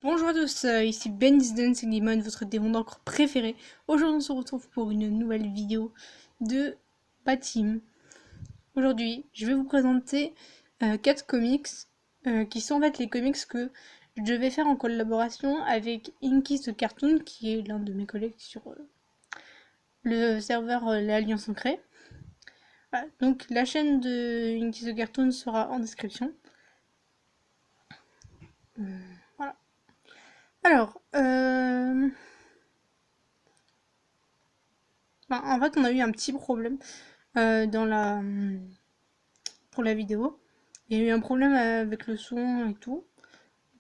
Bonjour à tous, ici Ben Dancing Lemon, votre démon d'encre préféré. Aujourd'hui on se retrouve pour une nouvelle vidéo de Patim. Aujourd'hui je vais vous présenter 4 comics qui sont en fait les comics que je vais faire en collaboration avec Inky the Cartoon qui est l'un de mes collègues sur le serveur l'Alliance Ancrée. Voilà, donc la chaîne de Inky the Cartoon sera en description. Voilà. Alors, en fait, on a eu un petit problème dans pour la vidéo. Il y a eu un problème avec le son et tout,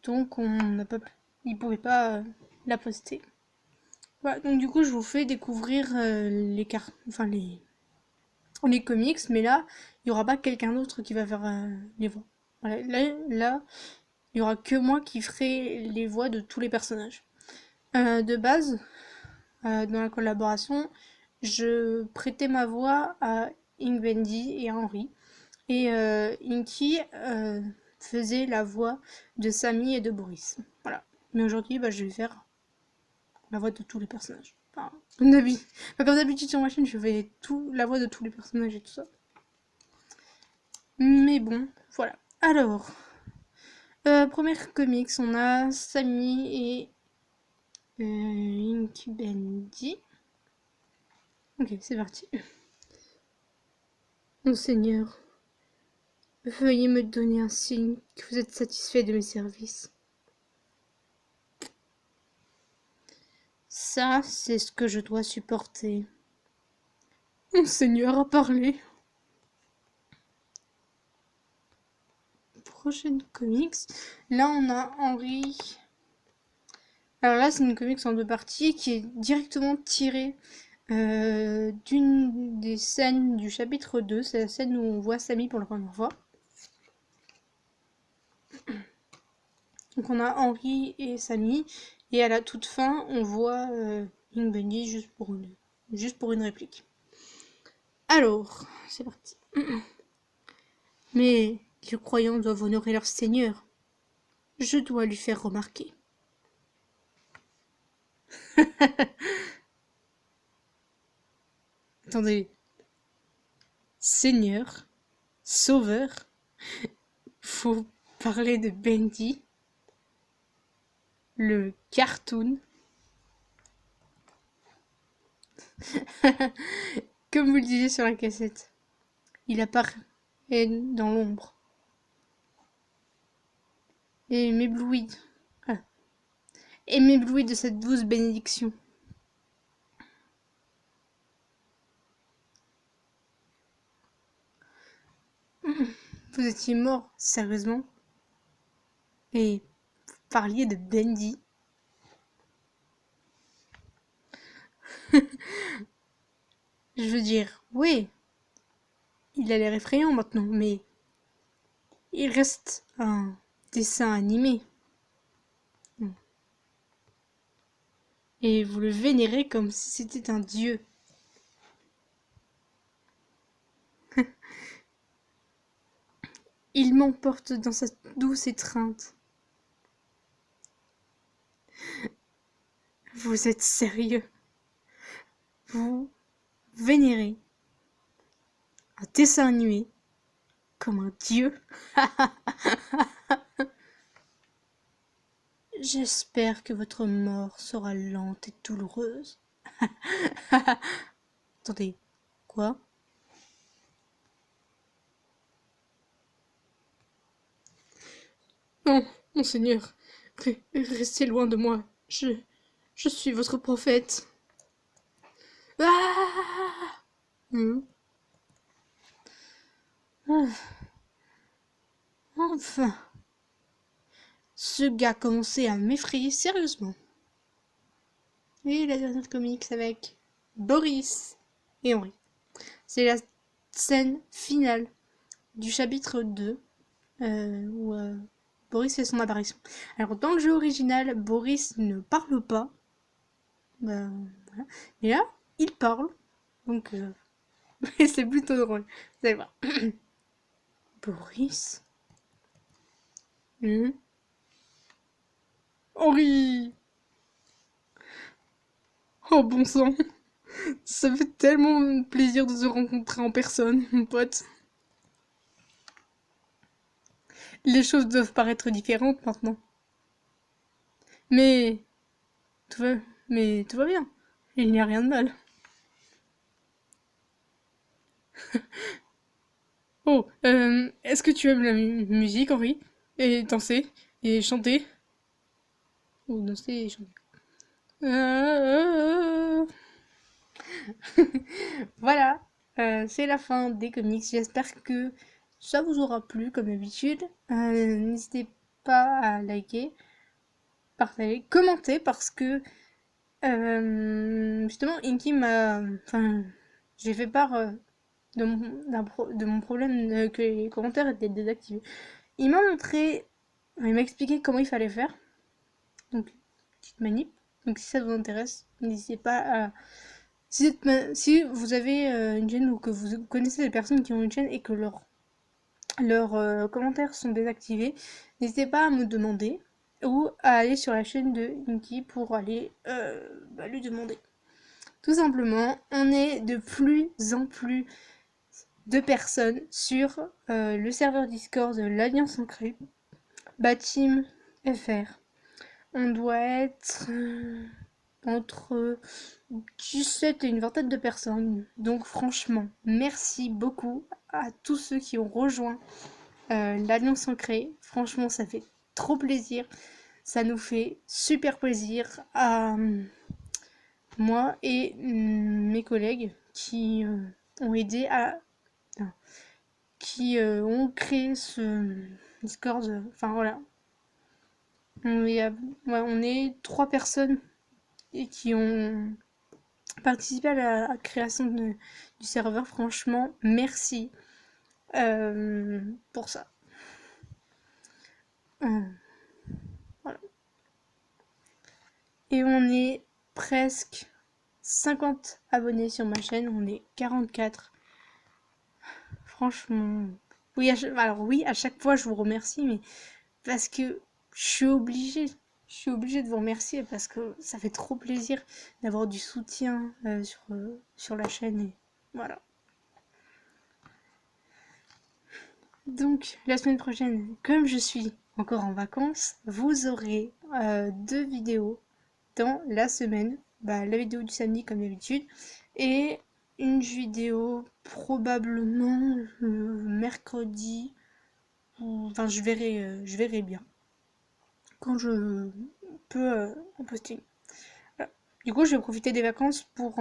donc on n'a pas, il pouvait pas la poster. Voilà, donc du coup, je vous fais découvrir les cartes, enfin les comics, mais là, il y aura pas quelqu'un d'autre qui va faire les voix. Voilà, là, il y aura que moi qui ferai les voix de tous les personnages. De base, dans la collaboration, je prêtais ma voix à Ingvendi et à Henri. Et Inky faisait la voix de Samy et de Boris. Voilà. Mais aujourd'hui, je vais faire la voix de tous les personnages. Enfin, comme d'habitude sur ma chaîne, je fais la voix de tous les personnages et tout ça. Mais bon, voilà. Alors, première comics, on a Samy et Inky Bendy. Ok, c'est parti. Monseigneur, veuillez me donner un signe que vous êtes satisfait de mes services. Ça, c'est ce que je dois supporter. Monseigneur a parlé. Prochaine comics. Là, on a Henri. Alors là, c'est une comics en deux parties qui est directement tirée d'une des scènes du chapitre 2. C'est la scène où on voit Samy pour la première fois. Donc on a Henri et Samy. Et à la toute fin, on voit Ingvendi juste pour une réplique. Alors, c'est parti. Mais les croyants doivent honorer leur Seigneur. Je dois lui faire remarquer. Attendez. Seigneur, sauveur, faut parler de Bendy, le cartoon. Comme vous le disiez sur la cassette, il apparaît dans l'ombre et m'éblouit. Ah. Et m'éblouit de cette douce bénédiction. Vous étiez mort, sérieusement, et vous parliez de Bendy. Je veux dire, oui, il a l'air effrayant maintenant, mais il reste un dessin animé. Et vous le vénérez comme si c'était un dieu. Il m'emporte dans sa douce étreinte. Vous êtes sérieux? Vous vénérez un dessin animé comme un dieu? J'espère que votre mort sera lente et douloureuse. Attendez, quoi? Non, monseigneur, restez loin de moi. Je suis votre prophète. Ah! Enfin, ce gars commençait à m'effrayer sérieusement. Et la dernière comics avec Boris et Henri. C'est la scène finale du chapitre 2 où Boris fait son apparition. Alors dans le jeu original, Boris ne parle pas. Voilà. Mais là, il parle. Donc c'est plutôt drôle. Vous allez voir. Boris Henri! Oh bon sang! Ça fait tellement plaisir de se rencontrer en personne, mon pote. Les choses doivent paraître différentes maintenant. Mais tout va, mais tout va bien. Il n'y a rien de mal. Oh, est-ce que tu aimes la musique, Henri? Et danser? Et chanter? Ou danser et chanter? Euh, Voilà, c'est la fin des comics. J'espère que ça vous aura plu comme d'habitude. N'hésitez pas à liker, partager, commenter parce que justement Inky m'a... Enfin, j'ai fait part de mon problème que les commentaires étaient désactivés. Il m'a montré, il m'a expliqué comment il fallait faire. Donc, petite manip. Donc si ça vous intéresse, n'hésitez pas à... Si vous avez une chaîne ou que vous connaissez des personnes qui ont une chaîne et que leurs commentaires sont désactivés, n'hésitez pas à me demander ou à aller sur la chaîne de Inky pour aller lui demander. Tout simplement, on est de plus en plus de personnes sur le serveur Discord de l'Alliance Ancrée, Batim FR. On doit être entre 17 et une vingtaine de personnes. Donc franchement, merci beaucoup à tous ceux qui ont rejoint l'Alliance Ancrée. Franchement, ça fait trop plaisir. Ça nous fait super plaisir à moi et mes collègues qui ont aidé à... qui ont créé ce Discord. Enfin voilà. On est 3 personnes et qui ont participé à la création du serveur. Franchement, merci pour ça. Voilà. Et on est presque 50 abonnés sur ma chaîne. On est 44. Franchement. Oui, alors oui, à chaque fois je vous remercie, mais parce que je suis obligée. Je suis obligée de vous remercier parce que ça fait trop plaisir d'avoir du soutien sur la chaîne. Et voilà. Donc, la semaine prochaine, comme je suis encore en vacances, vous aurez 2 vidéos dans la semaine. La vidéo du samedi comme d'habitude et une vidéo probablement le mercredi. Enfin, je verrai bien quand je peux en poster. Voilà. Du coup, je vais profiter des vacances pour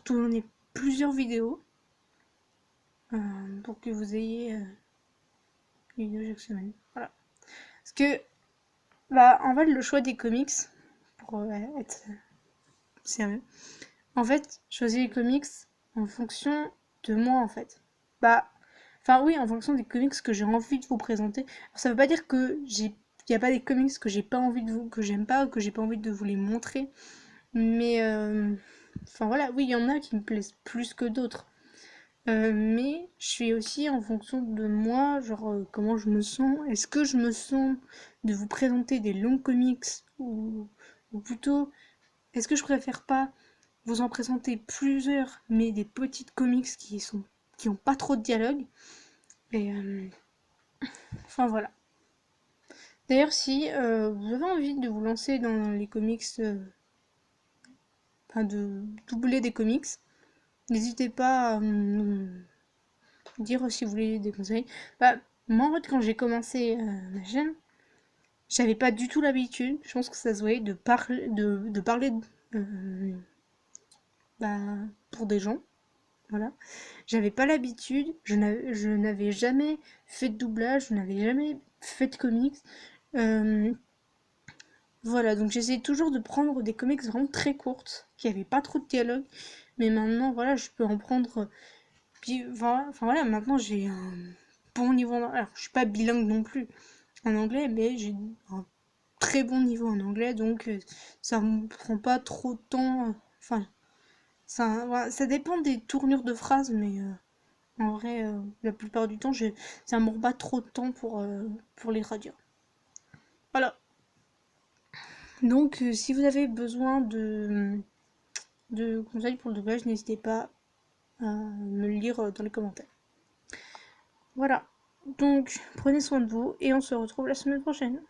tourner plusieurs vidéos pour que vous ayez une vidéo chaque semaine. Voilà. Parce que, en fait, le choix des comics, pour être sérieux, en fait, je choisis les comics en fonction de moi, en fait. Enfin oui, en fonction des comics que j'ai envie de vous présenter. Alors, ça veut pas dire que il y a pas des comics que j'ai pas envie de vous, que j'aime pas, ou que j'ai pas envie de vous les montrer. Mais, enfin voilà, oui, il y en a qui me plaisent plus que d'autres. Mais je suis aussi en fonction de moi, genre comment je me sens. Est-ce que je me sens de vous présenter des longs comics ou plutôt, est-ce que je préfère pas vous en présenter plusieurs, mais des petites comics qui ont pas trop de dialogue. Et enfin voilà. D'ailleurs, si vous avez envie de vous lancer dans les comics, enfin de doubler des comics, n'hésitez pas à me dire si vous voulez des conseils. Moi en fait quand j'ai commencé ma chaîne, j'avais pas du tout l'habitude, je pense que ça se voyait de parler pour des gens. Voilà. J'avais pas l'habitude, je n'avais jamais fait de doublage, je n'avais jamais fait de comics. Voilà, donc j'essayais toujours de prendre des comics vraiment très courtes, qui avaient pas trop de dialogue. Mais maintenant, voilà, je peux en prendre. Puis voilà, enfin voilà, maintenant j'ai un bon niveau alors, je suis pas bilingue non plus en anglais, mais j'ai un très bon niveau en anglais, donc ça me prend pas trop de temps. Enfin, ça, voilà, ça dépend des tournures de phrases, mais en vrai, la plupart du temps, ça me prend pas trop de temps pour les traduire. Voilà. Donc si vous avez besoin de conseils pour le doublage, n'hésitez pas à me le lire dans les commentaires. Voilà, donc prenez soin de vous et on se retrouve la semaine prochaine.